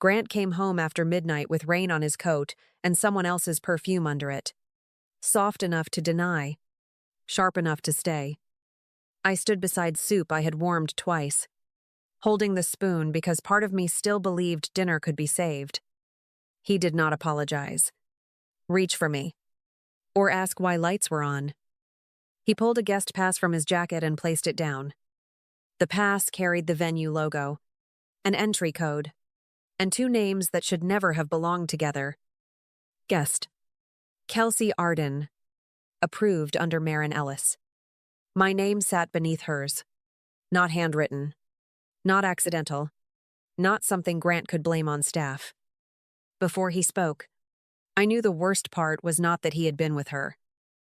Grant came home after midnight with rain on his coat and someone else's perfume under it. Soft enough to deny, sharp enough to stay. I stood beside soup I had warmed twice, holding the spoon because part of me still believed dinner could be saved. He did not apologize, reach for me, or ask why lights were on. He pulled a guest pass from his jacket and placed it down. The pass carried the venue logo, an entry code, and two names that should never have belonged together. Guest: Kelsey Arden. Approved under Marin Ellis. My name sat beneath hers. Not handwritten. Not accidental. Not something Grant could blame on staff. Before he spoke, I knew the worst part was not that he had been with her,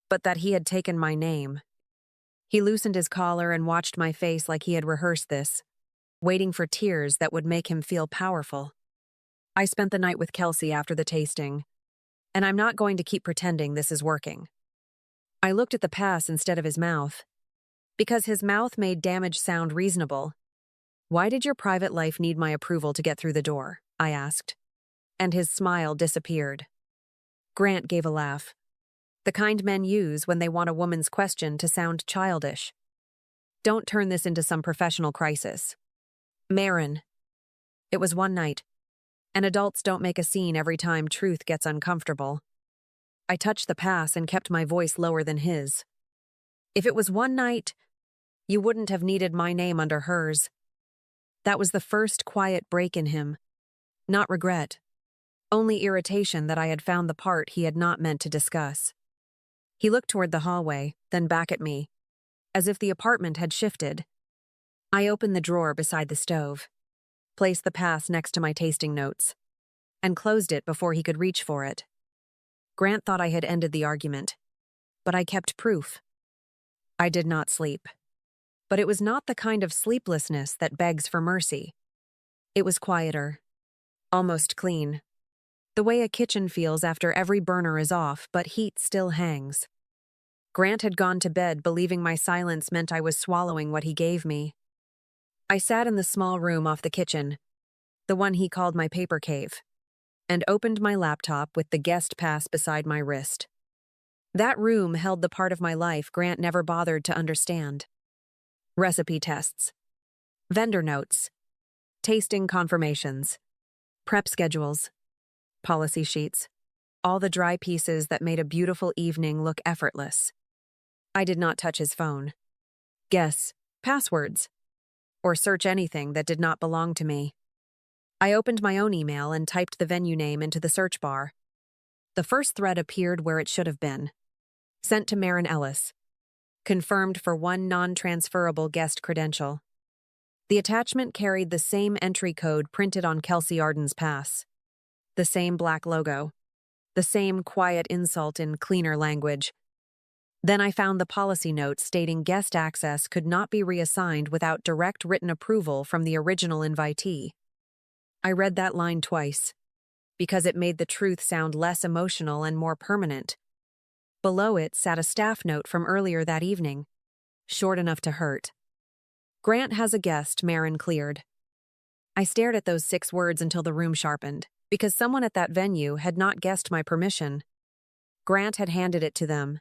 but that he had taken my name. He loosened his collar and watched my face like he had rehearsed this, waiting for tears that would make him feel powerful. I spent the night with Kelsey after the tasting, and I'm not going to keep pretending this is working. I looked at the pass instead of his mouth, because his mouth made damage sound reasonable. Why did your private life need my approval to get through the door? I asked, and his smile disappeared. Grant gave a laugh, the kind men use when they want a woman's question to sound childish. Don't turn this into some professional crisis. Marin. It was one night, and adults don't make a scene every time truth gets uncomfortable. I touched the pass and kept my voice lower than his. If it was one night, you wouldn't have needed my name under hers. That was the first quiet break in him. Not regret. Only irritation that I had found the part he had not meant to discuss. He looked toward the hallway, then back at me, as if the apartment had shifted. I opened the drawer beside the stove, placed the pass next to my tasting notes, and closed it before he could reach for it. Grant thought I had ended the argument, but I kept proof. I did not sleep. But it was not the kind of sleeplessness that begs for mercy. It was quieter, almost clean. The way a kitchen feels after every burner is off, but heat still hangs. Grant had gone to bed believing my silence meant I was swallowing what he gave me. I sat in the small room off the kitchen, the one he called my paper cave, and opened my laptop with the guest pass beside my wrist. That room held the part of my life Grant never bothered to understand. Recipe tests, vendor notes, tasting confirmations, prep schedules, policy sheets, all the dry pieces that made a beautiful evening look effortless. I did not touch his phone, guess passwords, or search anything that did not belong to me. I opened my own email and typed the venue name into the search bar. The first thread appeared where it should have been. Sent to Marin Ellis. Confirmed for one non-transferable guest credential. The attachment carried the same entry code printed on Kelsey Arden's pass. The same black logo. The same quiet insult in cleaner language. Then I found the policy note stating guest access could not be reassigned without direct written approval from the original invitee. I read that line twice, because it made the truth sound less emotional and more permanent. Below it sat a staff note from earlier that evening, short enough to hurt. Grant has a guest, Marin cleared. I stared at those 6 words until the room sharpened, because someone at that venue had not guessed my permission. Grant had handed it to them,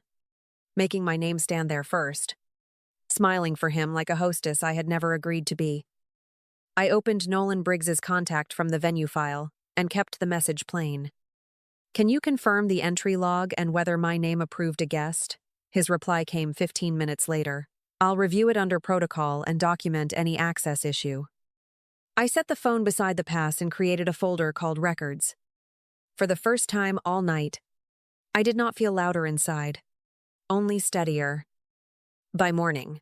making my name stand there first, smiling for him like a hostess I had never agreed to be. I opened Nolan Briggs's contact from the venue file and kept the message plain. Can you confirm the entry log and whether my name approved a guest? His reply came 15 minutes later. I'll review it under protocol and document any access issue. I set the phone beside the pass and created a folder called Records. For the first time all night, I did not feel louder inside, only steadier. By morning,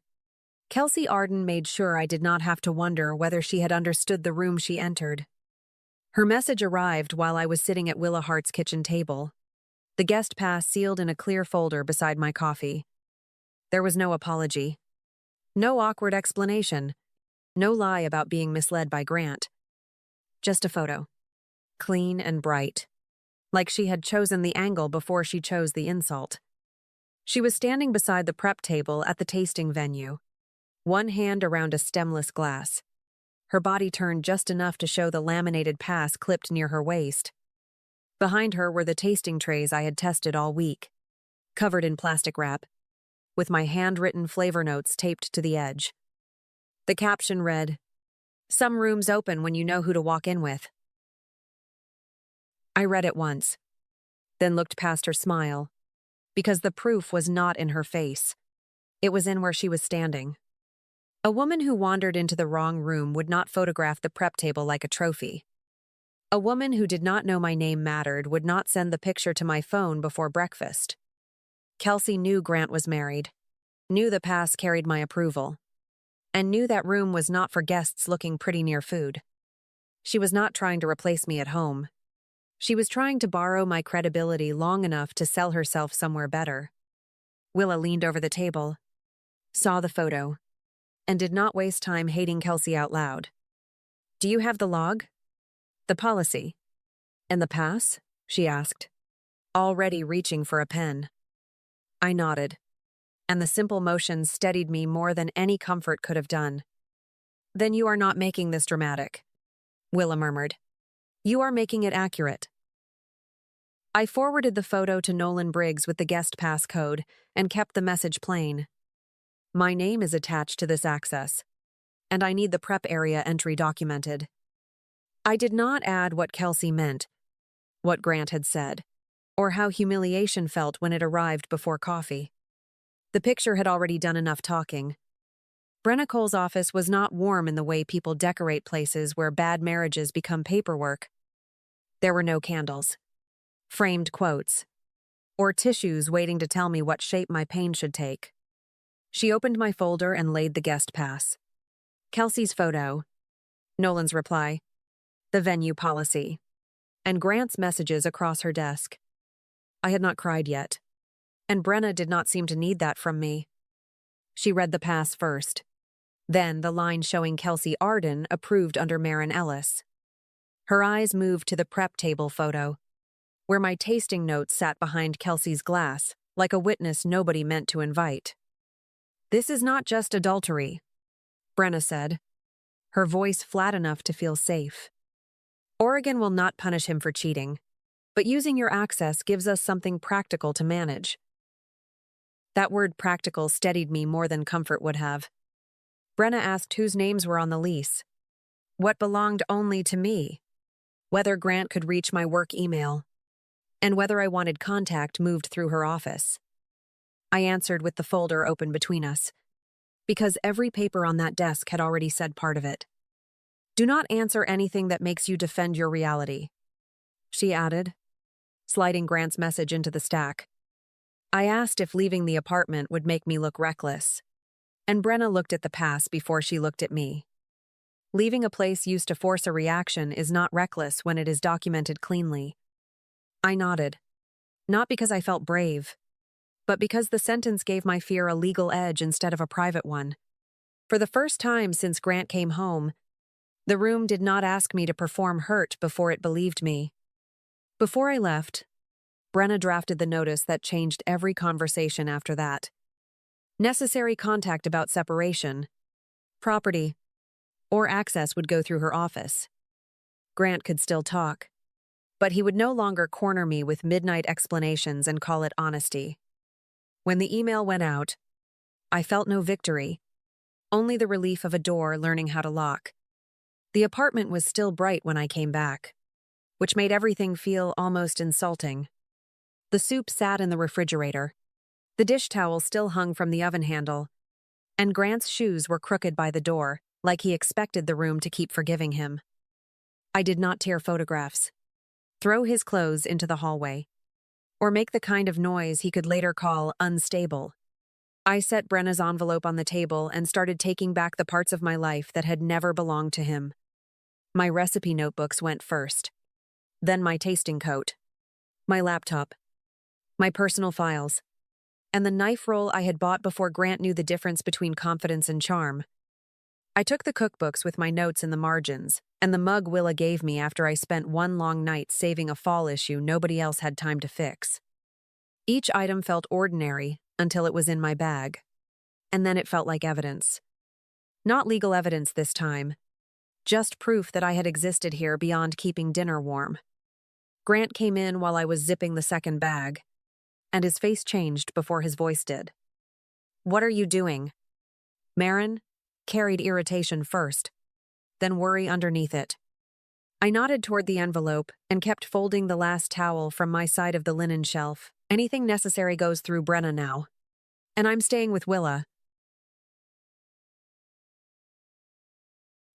Kelsey Arden made sure I did not have to wonder whether she had understood the room she entered. Her message arrived while I was sitting at Willa Hart's kitchen table, the guest pass sealed in a clear folder beside my coffee. There was no apology, no awkward explanation, no lie about being misled by Grant. Just a photo, clean and bright, like she had chosen the angle before she chose the insult. She was standing beside the prep table at the tasting venue, one hand around a stemless glass, her body turned just enough to show the laminated pass clipped near her waist. Behind her were the tasting trays I had tested all week, covered in plastic wrap, with my handwritten flavor notes taped to the edge. The caption read, "Some rooms open when you know who to walk in with." I read it once, then looked past her smile, because the proof was not in her face. It was in where she was standing. A woman who wandered into the wrong room would not photograph the prep table like a trophy. A woman who did not know my name mattered would not send the picture to my phone before breakfast. Kelsey knew Grant was married, knew the pass carried my approval, and knew that room was not for guests looking pretty near food. She was not trying to replace me at home. She was trying to borrow my credibility long enough to sell herself somewhere better. Willa leaned over the table, saw the photo, and did not waste time hating Kelsey out loud. "Do you have the log? The policy? And the pass?" she asked, already reaching for a pen. I nodded, and the simple motion steadied me more than any comfort could have done. "Then you are not making this dramatic," Willa murmured. "You are making it accurate." I forwarded the photo to Nolan Briggs with the guest pass code and kept the message plain. "My name is attached to this access, and I need the prep area entry documented." I did not add what Kelsey meant, what Grant had said, or how humiliation felt when it arrived before coffee. The picture had already done enough talking. Brenna Cole's office was not warm in the way people decorate places where bad marriages become paperwork. There were no candles, framed quotes, or tissues waiting to tell me what shape my pain should take. She opened my folder and laid the guest pass. Kelsey's photo, Nolan's reply, the venue policy, and Grant's messages across her desk. I had not cried yet, and Brenna did not seem to need that from me. She read the pass first, then the line showing Kelsey Arden approved under Marin Ellis. Her eyes moved to the prep table photo, where my tasting notes sat behind Kelsey's glass, like a witness nobody meant to invite. "This is not just adultery," Brenna said, her voice flat enough to feel safe. "Oregon will not punish him for cheating, but using your access gives us something practical to manage." That word practical steadied me more than comfort would have. Brenna asked whose names were on the lease, what belonged only to me, whether Grant could reach my work email, and whether I wanted contact moved through her office. I answered with the folder open between us, because every paper on that desk had already said part of it. "Do not answer anything that makes you defend your reality," she added, sliding Grant's message into the stack. I asked if leaving the apartment would make me look reckless, and Brenna looked at the pass before she looked at me. Leaving a place used to force a reaction is not reckless when it is documented cleanly. I nodded, not because I felt brave, but because the sentence gave my fear a legal edge instead of a private one. For the first time since Grant came home, the room did not ask me to perform hurt before it believed me. Before I left, Brenna drafted the notice that changed every conversation after that. Necessary contact about separation, property, or access would go through her office. Grant could still talk, but he would no longer corner me with midnight explanations and call it honesty. When the email went out, I felt no victory, only the relief of a door learning how to lock. The apartment was still bright when I came back, which made everything feel almost insulting. The soup sat in the refrigerator. The dish towel still hung from the oven handle, and Grant's shoes were crooked by the door, like he expected the room to keep forgiving him. I did not tear photographs, throw his clothes into the hallway, or make the kind of noise he could later call unstable. I set Brenna's envelope on the table and started taking back the parts of my life that had never belonged to him. My recipe notebooks went first, then my tasting coat, my laptop, my personal files, and the knife roll I had bought before Grant knew the difference between confidence and charm. I took the cookbooks with my notes in the margins, and the mug Willa gave me after I spent one long night saving a fall issue nobody else had time to fix. Each item felt ordinary until it was in my bag, and then it felt like evidence. Not legal evidence this time, Just proof that I had existed here beyond keeping dinner warm. Grant came in while I was zipping the second bag, and his face changed before his voice did. "What are you doing?" Marin carried irritation first, then worry underneath it. I nodded toward the envelope and kept folding the last towel from my side of the linen shelf. Anything necessary goes through Brenna now. And I'm staying with Willa.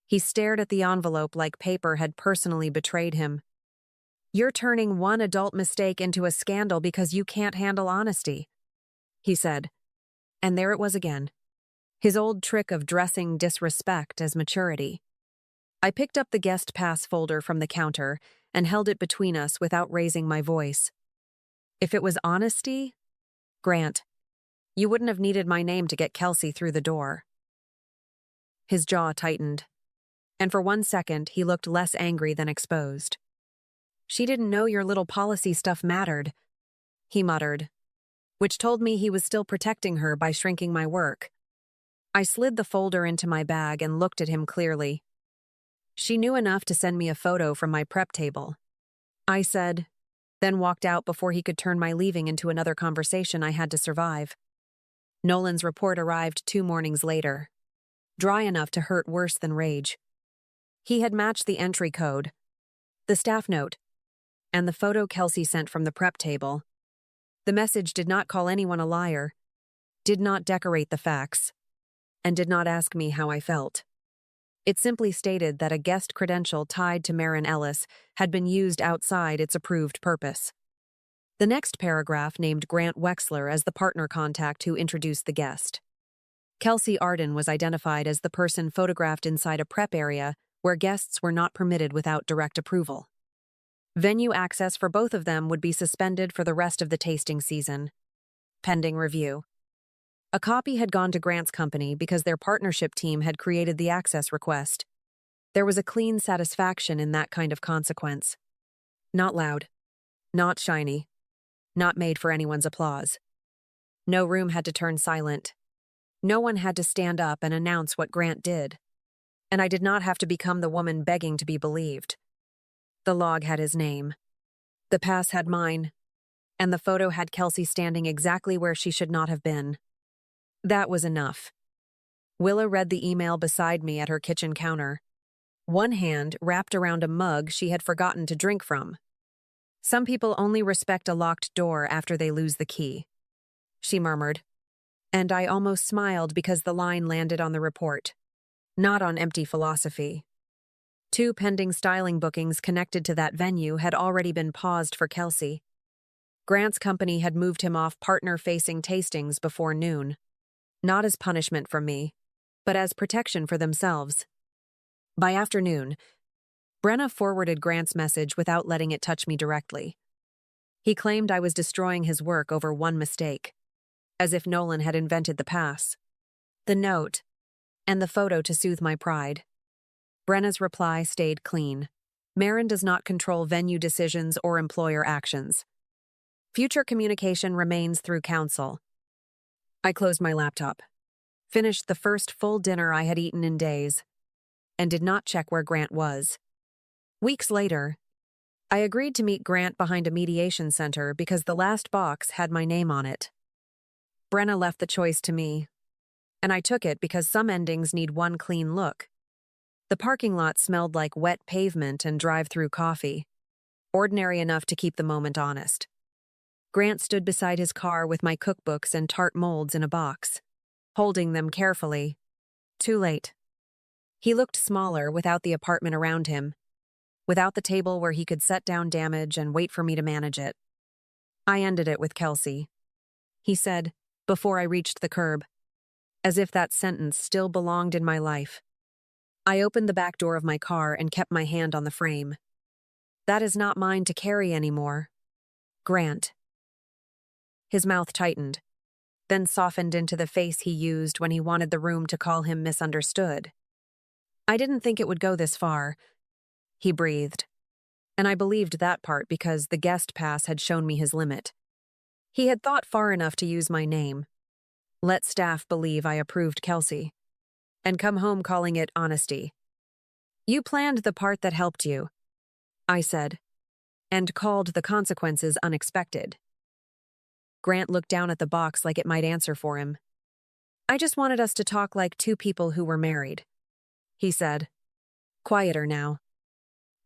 He stared at the envelope like paper had personally betrayed him. "You're turning one adult mistake into a scandal because you can't handle honesty," he said. And there it was again. His old trick of dressing disrespect as maturity. I picked up the guest pass folder from the counter and held it between us without raising my voice. If it was honesty, Grant, you wouldn't have needed my name to get Kelsey through the door. His jaw tightened, and for 1 second he looked less angry than exposed. "She didn't know your little policy stuff mattered," he muttered, which told me he was still protecting her by shrinking my work. I slid the folder into my bag and looked at him clearly. "She knew enough to send me a photo from my prep table," I said, then walked out before he could turn my leaving into another conversation I had to survive. Nolan's report arrived 2 mornings later, dry enough to hurt worse than rage. He had matched the entry code, the staff note, and the photo Kelsey sent from the prep table. The message did not call anyone a liar, did not decorate the facts, and did not ask me how I felt. It simply stated that a guest credential tied to Marin Ellis had been used outside its approved purpose. The next paragraph named Grant Wexler as the partner contact who introduced the guest. Kelsey Arden was identified as the person photographed inside a prep area where guests were not permitted without direct approval. Venue access for both of them would be suspended for the rest of the tasting season, pending review. A copy had gone to Grant's company because their partnership team had created the access request. There was a clean satisfaction in that kind of consequence. Not loud, not shiny, not made for anyone's applause. No room had to turn silent. No one had to stand up and announce what Grant did. And I did not have to become the woman begging to be believed. The log had his name. The pass had mine. And the photo had Kelsey standing exactly where she should not have been. That was enough. Willa read the email beside me at her kitchen counter. One hand wrapped around a mug she had forgotten to drink from. "Some people only respect a locked door after they lose the key," she murmured. And I almost smiled because the line landed on the report, not on empty philosophy. 2 pending styling bookings connected to that venue had already been paused for Kelsey. Grant's company had moved him off partner-facing tastings before noon. Not as punishment from me, but as protection for themselves. By afternoon, Brenna forwarded Grant's message without letting it touch me directly. He claimed I was destroying his work over one mistake, as if Nolan had invented the pass, the note, and the photo to soothe my pride. Brenna's reply stayed clean. Marin does not control venue decisions or employer actions. Future communication remains through counsel. I closed my laptop, finished the first full dinner I had eaten in days, and did not check where Grant was. Weeks later, I agreed to meet Grant behind a mediation center because the last box had my name on it. Brenna left the choice to me, and I took it because some endings need one clean look. The parking lot smelled like wet pavement and drive-through coffee, ordinary enough to keep the moment honest. Grant stood beside his car with my cookbooks and tart molds in a box, holding them carefully. Too late. He looked smaller without the apartment around him, without the table where he could set down damage and wait for me to manage it. "I ended it with Kelsey," he said, before I reached the curb, as if that sentence still belonged in my life. I opened the back door of my car and kept my hand on the frame. "That is not mine to carry anymore. Grant." His mouth tightened, then softened into the face he used when he wanted the room to call him misunderstood. "I didn't think it would go this far," he breathed, and I believed that part because the guest pass had shown me his limit. He had thought far enough to use my name, let staff believe I approved Kelsey, and come home calling it honesty. You planned the part that helped you, I said, and called the consequences unexpected. Grant looked down at the box like it might answer for him. I just wanted us to talk like two people who were married, he said, quieter now.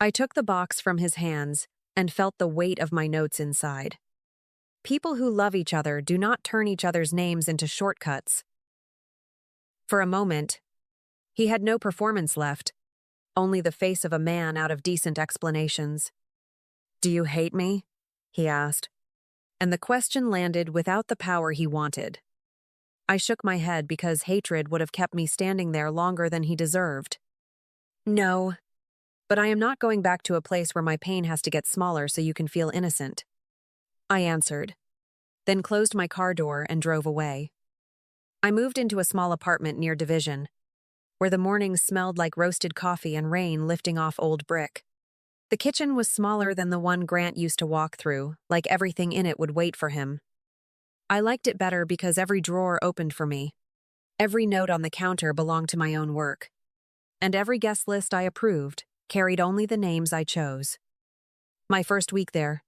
I took the box from his hands and felt the weight of my notes inside. People who love each other do not turn each other's names into shortcuts. For a moment, he had no performance left, only the face of a man out of decent explanations. Do you hate me? He asked, and the question landed without the power he wanted. I shook my head because hatred would have kept me standing there longer than he deserved. No, but I am not going back to a place where my pain has to get smaller so you can feel innocent, I answered, then closed my car door and drove away. I moved into a small apartment near Division, where the mornings smelled like roasted coffee and rain lifting off old brick. The kitchen was smaller than the one Grant used to walk through, like everything in it would wait for him. I liked it better because every drawer opened for me. Every note on the counter belonged to my own work. And every guest list I approved carried only the names I chose. My first week there,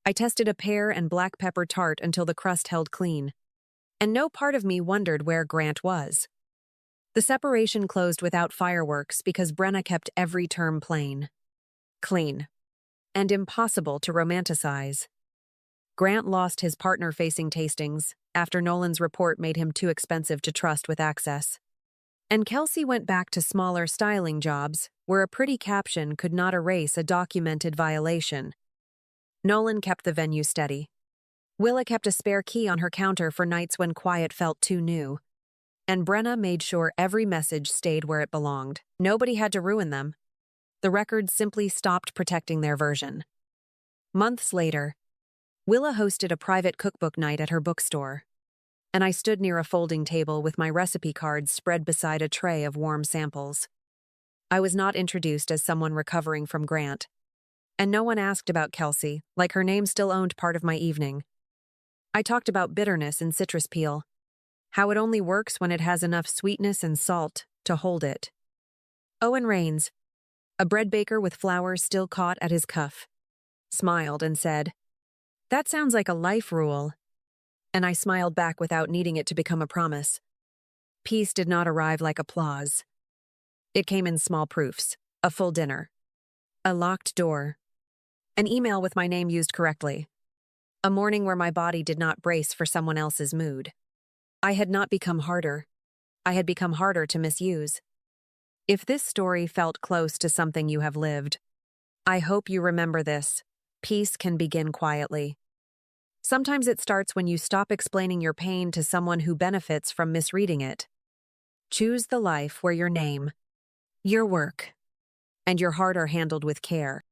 I tested a pear and black pepper tart until the crust held clean. And no part of me wondered where Grant was. The separation closed without fireworks because Brenna kept every term plain, clean, and impossible to romanticize. Grant lost his partner-facing tastings after Nolan's report made him too expensive to trust with access. And Kelsey went back to smaller styling jobs where a pretty caption could not erase a documented violation. Nolan kept the venue steady. Willa kept a spare key on her counter for nights when quiet felt too new. And Brenna made sure every message stayed where it belonged. Nobody had to ruin them. The records simply stopped protecting their version. Months later, Willa hosted a private cookbook night at her bookstore, and I stood near a folding table with my recipe cards spread beside a tray of warm samples. I was not introduced as someone recovering from Grant, and no one asked about Kelsey, like her name still owned part of my evening. I talked about bitterness in citrus peel, how it only works when it has enough sweetness and salt to hold it. Owen Raines, a bread baker with flowers still caught at his cuff, smiled and said, "That sounds like a life rule." And I smiled back without needing it to become a promise. Peace did not arrive like applause. It came in small proofs, a full dinner, a locked door, an email with my name used correctly, a morning where my body did not brace for someone else's mood. I had not become harder. I had become harder to misuse. If this story felt close to something you have lived, I hope you remember this. Peace can begin quietly. Sometimes it starts when you stop explaining your pain to someone who benefits from misreading it. Choose the life where your name, your work, and your heart are handled with care.